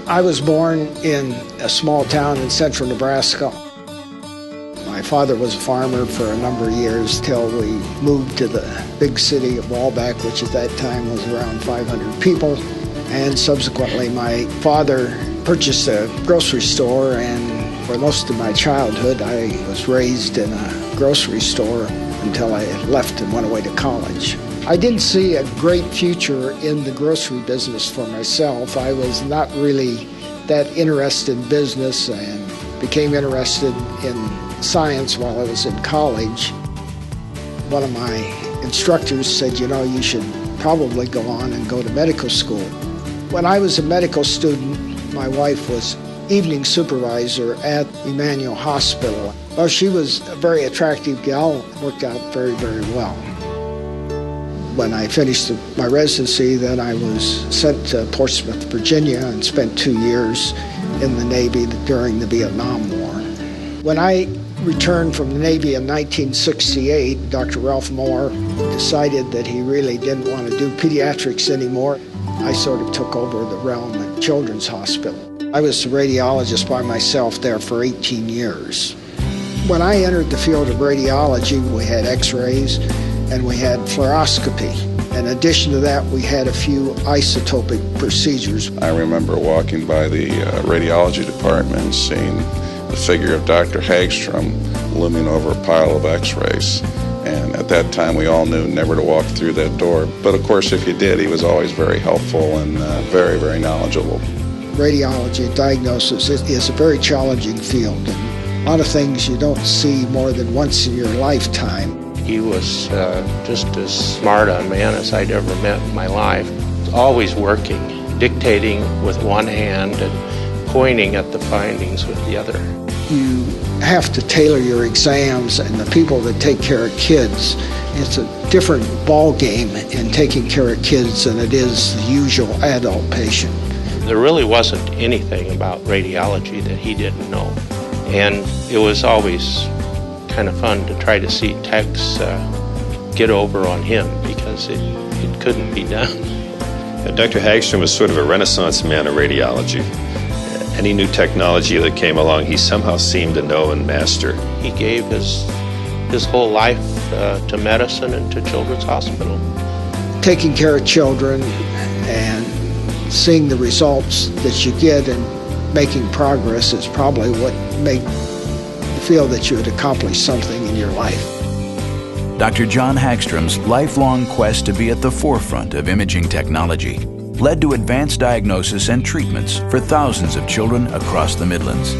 I was born in a small town in central Nebraska. My father was a farmer for a number of years till we moved to the big city of Walbeck, which at that time was around 500 people. And subsequently, my father purchased a grocery store, and for most of my childhood, I was raised in a grocery store until I left and went away to college. I didn't see a great future in the grocery business for myself. I was not really that interested in business and became interested in science while I was in college. One of my instructors said, you know, you should probably go on and go to medical school. When I was a medical student, my wife was evening supervisor at Emmanuel Hospital. Well, she was a very attractive gal, worked out very, very well. When I finished my residency, then I was sent to Portsmouth, Virginia, and spent 2 years in the Navy during the Vietnam War. When I returned from the Navy in 1968, Dr. Ralph Moore decided that he really didn't want to do pediatrics anymore. I sort of took over the realm at Children's Hospital. I was a radiologist by myself there for 18 years. When I entered the field of radiology, we had x-rays and we had fluoroscopy. In addition to that, we had a few isotopic procedures. I remember walking by the radiology department and seeing the figure of Dr. Haggstrom looming over a pile of x-rays. And at that time, we all knew never to walk through that door. But of course, if you did, he was always very helpful and very, very knowledgeable. Radiology diagnosis is a very challenging field, and a lot of things you don't see more than once in your lifetime. He was just as smart a man as I'd ever met in my life. Always working, dictating with one hand and pointing at the findings with the other. You have to tailor your exams, and the people that take care of kids, it's a different ball game in taking care of kids than it is the usual adult patient. There really wasn't anything about radiology that he didn't know, and it was always kind of fun to try to see techs get over on him because it couldn't be done. Dr. Haggstrom was sort of a renaissance man of radiology. Any new technology that came along, he somehow seemed to know and master. He gave his whole life to medicine and to Children's Hospital. Taking care of children and seeing the results that you get and making progress is probably what made you feel that you had accomplished something in your life. Dr. John Haggstrom's lifelong quest to be at the forefront of imaging technology led to advanced diagnosis and treatments for thousands of children across the Midlands.